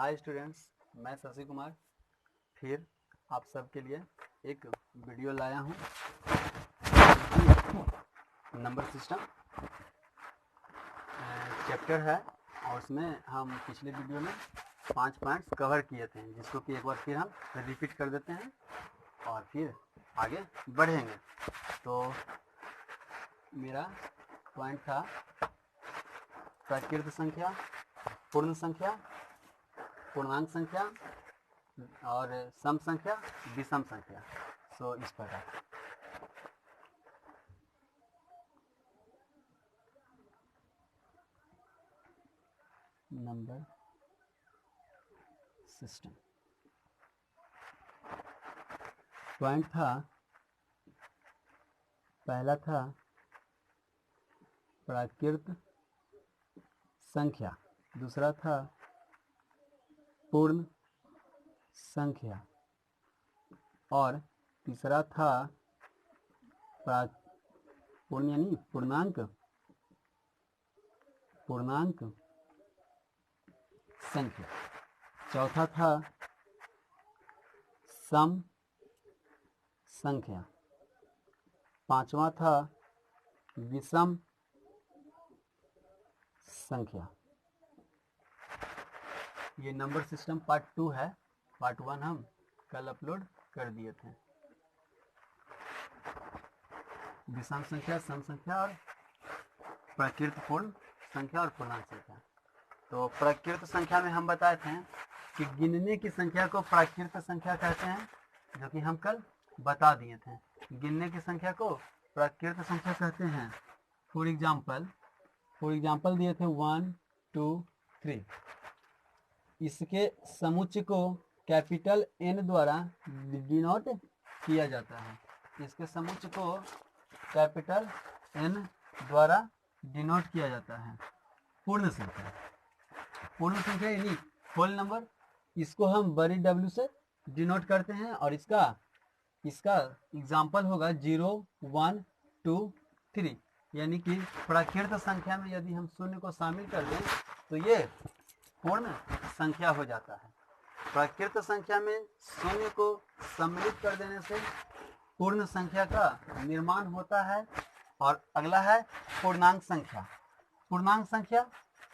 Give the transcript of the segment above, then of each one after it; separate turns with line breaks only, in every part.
Hi students, मैं शशि कुमार फिर आप सबके लिए एक वीडियो लाया हूँ। नंबर सिस्टम चैप्टर है और उसमें हम पिछले वीडियो में 5 पॉइंट्स कवर किए थे, जिसको कि एक बार फिर हम रिपीट कर देते हैं और फिर आगे बढ़ेंगे। तो मेरा पॉइंट था प्राकृत संख्या, पूर्ण संख्या, पूर्णांक संख्या और सम संख्या, विषम संख्या। सो इस प्रकार नंबर सिस्टम पॉइंट था, पहला था प्राकृत संख्या, दूसरा था पूर्ण संख्या और तीसरा था पूर्ण यानी पूर्णांक संख्या, चौथा था सम संख्या, पांचवा था विषम संख्या। ये नंबर सिस्टम पार्ट 2 है। पार्ट 1 हम कल अपलोड कर दिए थे। विषम संख्या, सम संख्या और प्राकृत पूर्ण संख्या और पूर्णांक संख्या। तो प्राकृत संख्या में हम बताए थे कि गिनने की संख्या को प्राकृत संख्या कहते हैं, जो कि हम कल बता दिए थे। गिनने की संख्या को प्राकृत संख्या कहते हैं। फॉर एग्जाम्पल दिए थे 1 2 3। इसके समुच्चय को कैपिटल N द्वारा डिनोट किया जाता है। इसके समुच्चय को कैपिटल N द्वारा डिनोट किया जाता है। पूर्ण संख्या यानी होल नंबर, इसको हम बड़ी W से डिनोट करते हैं और इसका एग्जाम्पल होगा 0 1 2 3। यानी कि प्राकृत संख्या में यदि हम शून्य को शामिल कर दें तो ये पूर्ण संख्या हो जाता है। प्राकृत संख्या में शून्य को सम्मिलित कर देने से पूर्ण संख्या का निर्माण होता है। और अगला है पूर्णांक संख्या। पूर्णांक संख्या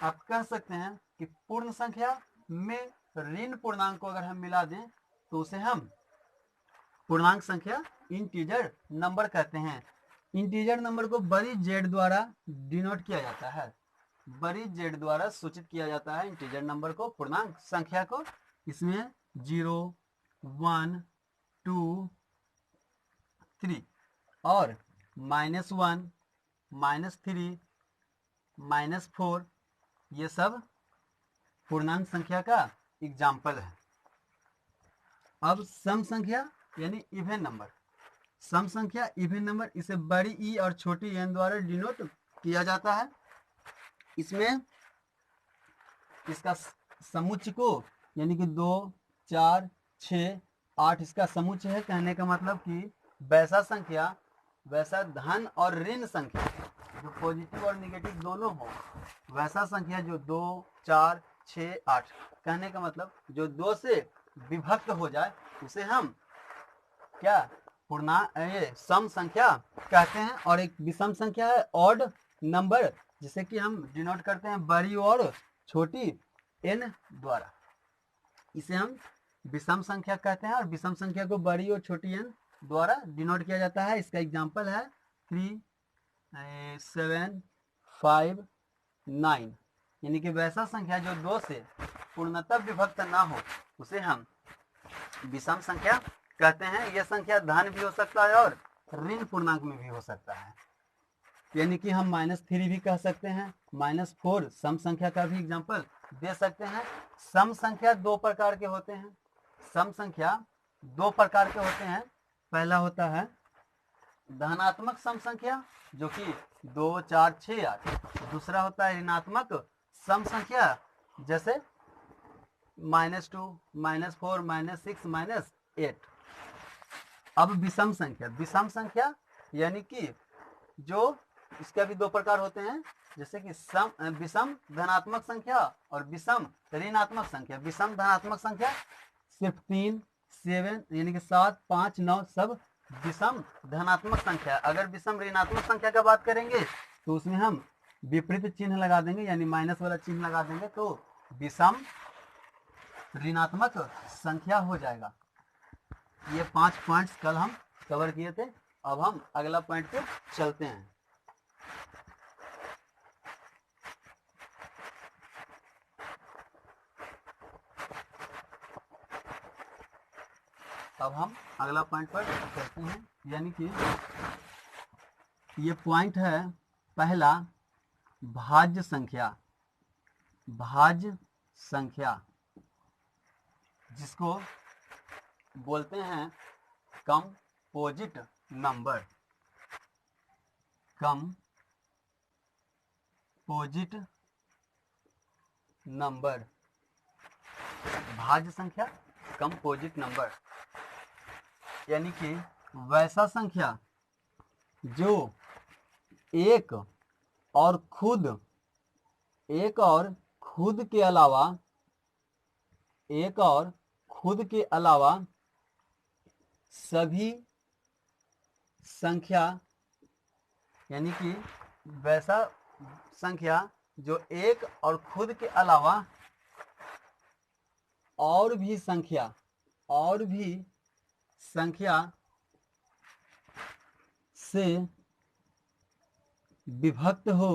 आप कह सकते हैं कि पूर्ण संख्या में ऋण पूर्णांक को अगर हम मिला दें तो उसे हम पूर्णांक संख्या इंटीजर नंबर कहते हैं। इंटीजर नंबर को बड़ी जेड द्वारा डिनोट किया जाता है, बड़ी जेड द्वारा सूचित किया जाता है इंटीजर नंबर को, पूर्णांक संख्या को। इसमें 0 1 2 3 और -1 -3 -4 ये सब पूर्णांक संख्या का एग्जाम्पल है। अब सम संख्या यानी इवन नंबर। सम संख्या इवन नंबर, इसे बड़ी ई और छोटी एन द्वारा डिनोट किया जाता है। इसमें इसका समुच्चय को यानी कि 2 4 6 8 इसका समुच्चय है। कहने का मतलब कि वैसा संख्या, वैसा धन और ऋण संख्या जो पॉजिटिव और नेगेटिव दोनों हो, वैसा संख्या जो 2 4 6 8, कहने का मतलब जो 2 से विभक्त हो जाए उसे हम क्या सम संख्या कहते हैं। और एक विषम संख्या है ऑड नंबर, जिसे कि हम डिनोट करते हैं बड़ी और छोटी n द्वारा, इसे हम विषम संख्या कहते हैं। और विषम संख्या को बड़ी और छोटी n द्वारा डिनोट किया जाता है। इसका एग्जाम्पल है 3 7 5 9। यानी कि वैसा संख्या जो 2 से पूर्णतः विभक्त ना हो उसे हम विषम संख्या कहते हैं। यह संख्या धन भी हो सकता है और ऋण पूर्णांक में भी हो सकता है। यानी कि हम -3 भी कह सकते हैं, -4 सम संख्या का भी एग्जाम्पल दे सकते हैं। सम संख्या 2 प्रकार के होते हैं। सम संख्या 2 प्रकार के होते हैं। पहला होता है धनात्मक सम संख्या जो कि 2 4 6 8। दूसरा होता है ऋणात्मक सम संख्या जैसे -2 -4 -6 -8। अब विषम संख्या यानी कि जो इसका भी 2 प्रकार होते हैं। जैसे कि विषम धनात्मक संख्या और विषम ऋणात्मक संख्या। विषम धनात्मक संख्या सिर्फ 3, 7 यानी कि 7, 5, 9 सब विषम धनात्मक संख्या। अगर विषम ऋणात्मक संख्या का बात करेंगे तो उसमें हम विपरीत चिन्ह लगा देंगे, यानी माइनस वाला चिन्ह लगा देंगे, तो विषम ऋणात्मक संख्या हो जाएगा। ये 5 पॉइंट्स कल हम कवर किए थे। अब हम अगला पॉइंट पे चलते हैं। अब हम अगला पॉइंट पर चलते हैं, यानी कि ये पॉइंट है पहला, भाज्य संख्या। भाज्य संख्या जिसको बोलते हैं कंपोजिट नंबर। कंपोजिट नंबर, भाज्य संख्या, कंपोजिट नंबर, यानी कि वैसा संख्या जो एक और खुद के अलावा सभी संख्या, यानी कि वैसा संख्या जो एक और खुद के अलावा और भी संख्या से विभक्त हो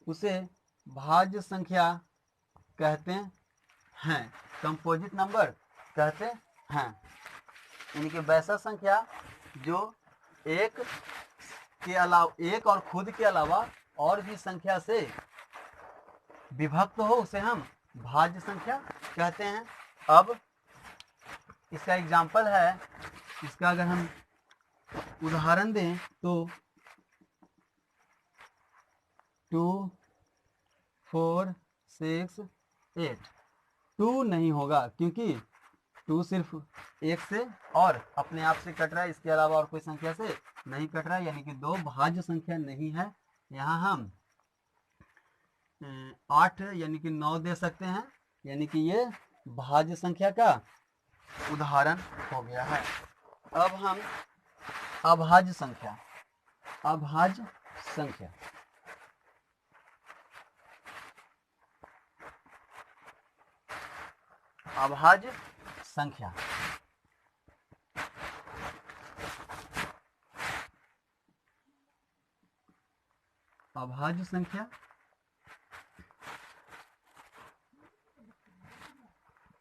उसे भाज्य संख्या कहते हैं, कंपोजिट नंबर कहते हैं। यानी कि वैसा संख्या जो एक और खुद के अलावा और भी संख्या से विभक्त हो उसे हम भाज्य संख्या कहते हैं। अब इसका एग्जाम्पल है, इसका अगर हम उदाहरण दें तो 2, 4, 6, 8। 2 नहीं होगा क्योंकि 2 सिर्फ एक से और अपने आप से कट रहा है, इसके अलावा और कोई संख्या से नहीं कट रहा है, यानी कि 2 भाज्य संख्या नहीं है। यहाँ हम 8 यानी कि 9 दे सकते हैं, यानी कि ये भाज्य संख्या का उदाहरण हो गया है। अब हम अभाज्य संख्या अभाज्य संख्या अभाज्य संख्या अभाज्य संख्या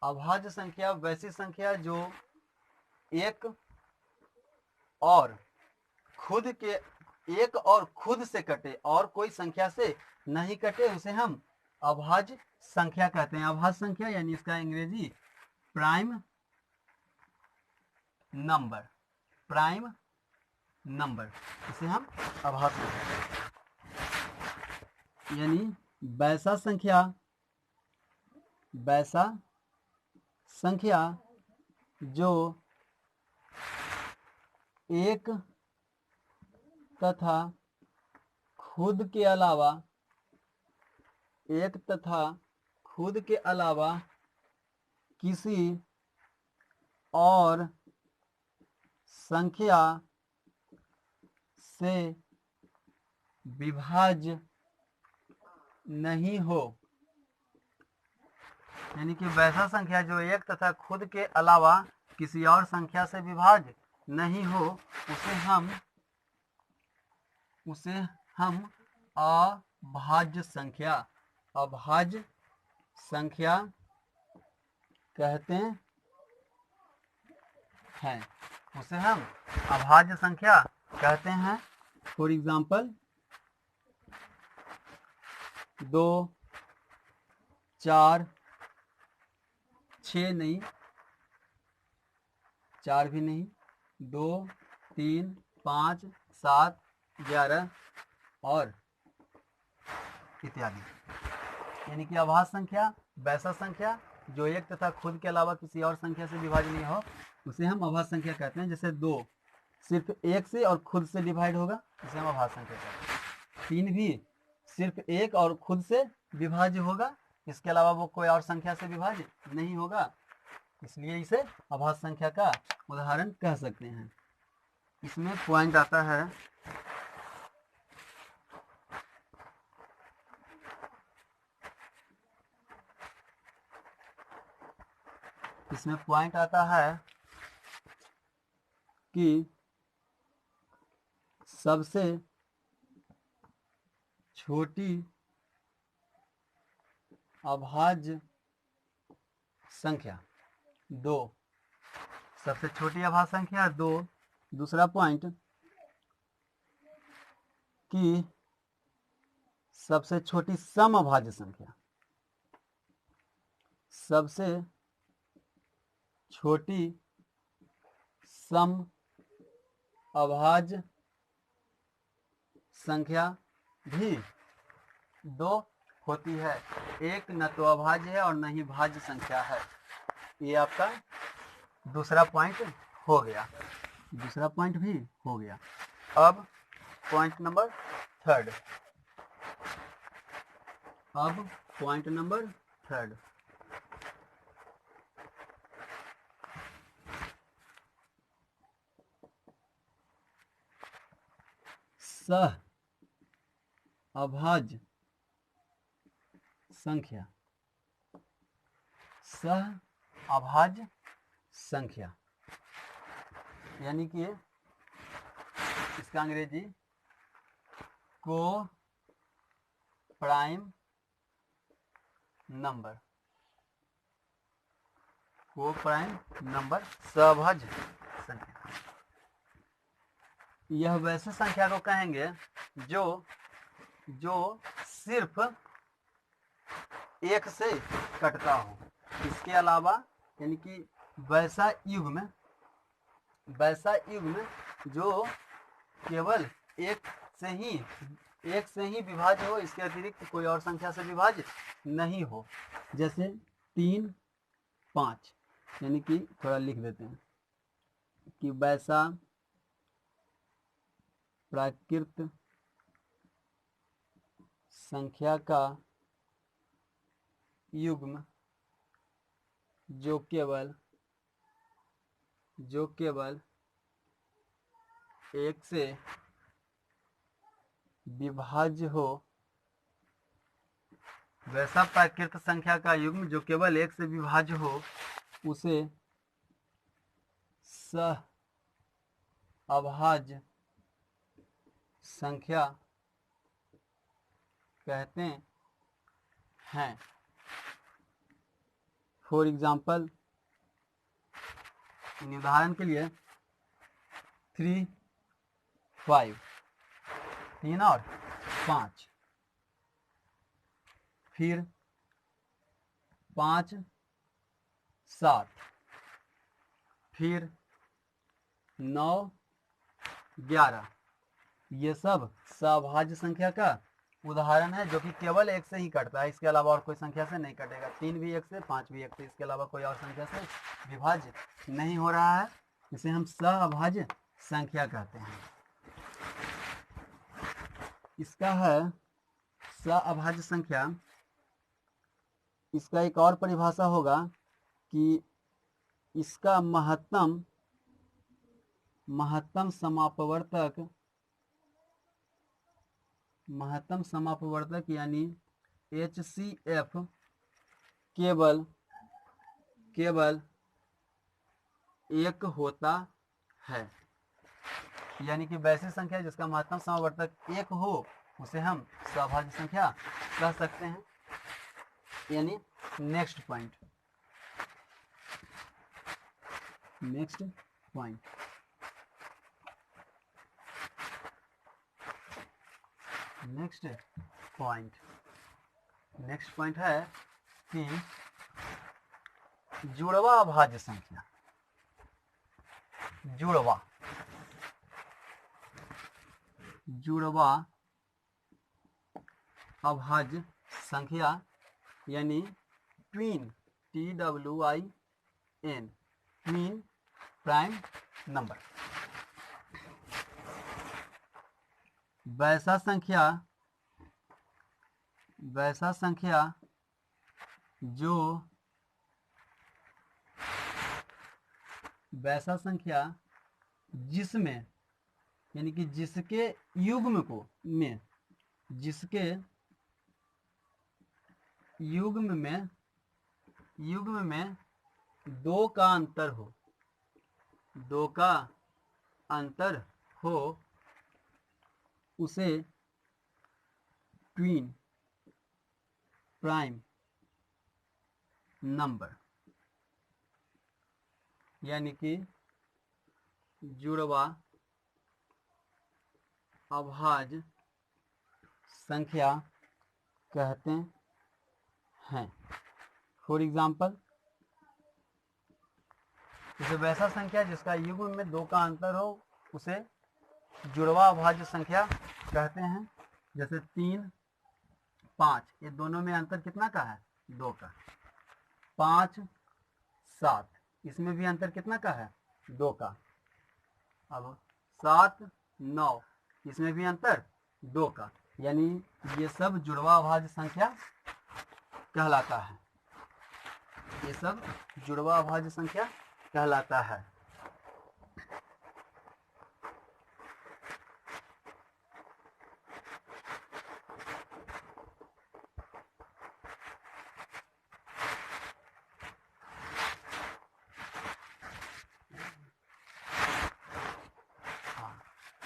अभाज्य संख्या वैसी संख्या जो एक और खुद से कटे और कोई संख्या से नहीं कटे, उसे हम अभाज्य संख्या कहते हैं। अभाज्य संख्या यानी इसका अंग्रेजी प्राइम नंबर, इसे हम अभाज्य संख्या, यानी वैसा संख्या जो एक तथा खुद के अलावा किसी और संख्या से विभाज्य नहीं हो, यानी कि वैसा संख्या जो एक तथा खुद के अलावा किसी और संख्या से विभाज्य नहीं हो, उसे हम अभाज्य संख्या कहते हैं। उसे हम अभाज्य संख्या कहते हैं। फॉर एग्जाम्पल 2, 4, 6 नहीं, 4 भी नहीं, 2, 3, 5, 7, 11 और इत्यादि। यानी कि अभाज्य संख्या वैसा संख्या जो एक तथा खुद के अलावा किसी और संख्या से विभाज्य नहीं हो, उसे हम अभाज्य संख्या कहते हैं। जैसे 2 सिर्फ 1 से और खुद से डिवाइड होगा, इसे हम अभाज्य संख्या कहते हैं। 3 भी सिर्फ 1 और खुद से विभाज्य होगा, इसके अलावा वो कोई और संख्या से विभाज्य नहीं होगा, इसलिए इसे अभाज्य संख्या का उदाहरण कह सकते हैं। इसमें पॉइंट आता है कि सबसे छोटी अभाज्य संख्या 2, सबसे छोटी अभाज्य संख्या 2। दूसरा पॉइंट कि सबसे छोटी समअभाज्य संख्या, सबसे छोटी समअभाज्य संख्या भी 2 होती है। एक न तो अभाज्य है और न ही भाज्य संख्या है। ये आपका दूसरा पॉइंट हो गया, दूसरा पॉइंट भी हो गया। अब पॉइंट नंबर 3। सह अभाज्य संख्या, सह अभाज्य संख्या यानी कि इसका अंग्रेजी को प्राइम नंबर, सहअभाज्य संख्या। यह वैसे संख्या को कहेंगे जो सिर्फ 1 से कटता हो। इसके अलावा यानी कि वैसा युग्म जो केवल 1 से ही विभाज्य हो, इसके अतिरिक्त कोई और संख्या से विभाज्य नहीं हो। जैसे 3, 5 यानी कि थोड़ा लिख देते हैं कि वैसा प्राकृत संख्या का युग्म जो केवल 1 से विभाज्य हो, वैसा प्राकृत संख्या का युग्म जो केवल 1 से विभाज्य हो, उसे सहअभाज्य संख्या कहते हैं। फॉर एग्जाम्पल, उदाहरण के लिए 3, 5, 3 और 5, फिर 5, 7, फिर 9, 11। ये सब सहअभाज्य संख्या का उदाहरण है जो कि केवल 1 से ही कटता है, इसके अलावा और कोई संख्या से नहीं कटेगा। 3 भी 1 से, 5 भी 1 से, इसके अलावा कोई और संख्या से विभाज्य नहीं हो रहा है। इसे हम सहअभाज्य संख्या कहते हैं। इसका है सहअभाज्य संख्या, इसका एक और परिभाषा होगा कि इसका महत्तम समापवर्तक यानी HCF केवल 1 होता है। यानी कि वैसी संख्या जिसका महत्तम समावर्तक 1 हो, उसे हम सहअभाज्य संख्या कह सकते हैं। यानी नेक्स्ट पॉइंट है कि जुड़वा अभाज्य संख्या, जुड़वा अभाज्य संख्या यानी twin, TWIN, twin prime number. वैसा संख्या जिसमें, यानी कि जिसके युग्म में 2 का अंतर हो, उसे ट्विन प्राइम नंबर, यानी कि जुड़वा अभाज्य संख्या कहते हैं। फॉर एग्जाम्पल, जैसे वैसा संख्या जिसका युग्म में 2 का अंतर हो उसे जुड़वा अभाज्य संख्या कहते हैं। जैसे 3, 5, ये दोनों में अंतर कितना का है? 2 का। 5, 7, इसमें भी अंतर कितना का है? 2 का। अब 7, 9, इसमें भी अंतर 2 का, यानी ये सब जुड़वा अभाज्य संख्या कहलाता है। ये सब जुड़वा अभाज्य संख्या कहलाता है।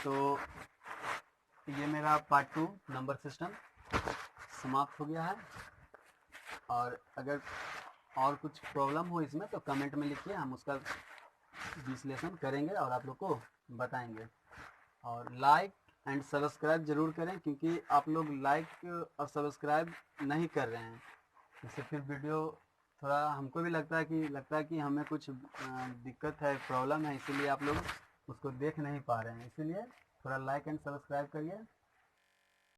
तो ये मेरा पार्ट 2 नंबर सिस्टम समाप्त हो गया है। और अगर और कुछ प्रॉब्लम हो इसमें तो कमेंट में लिखिए, हम उसका विश्लेषण करेंगे और आप लोग को बताएंगे। और लाइक एंड सब्सक्राइब जरूर करें, क्योंकि आप लोग लाइक और सब्सक्राइब नहीं कर रहे हैं। इससे फिर वीडियो थोड़ा हमको भी लगता है कि हमें कुछ दिक्कत है, प्रॉब्लम है, इसीलिए आप लोग उसको देख नहीं पा रहे हैं। इसीलिए थोड़ा लाइक एंड सब्सक्राइब करिए।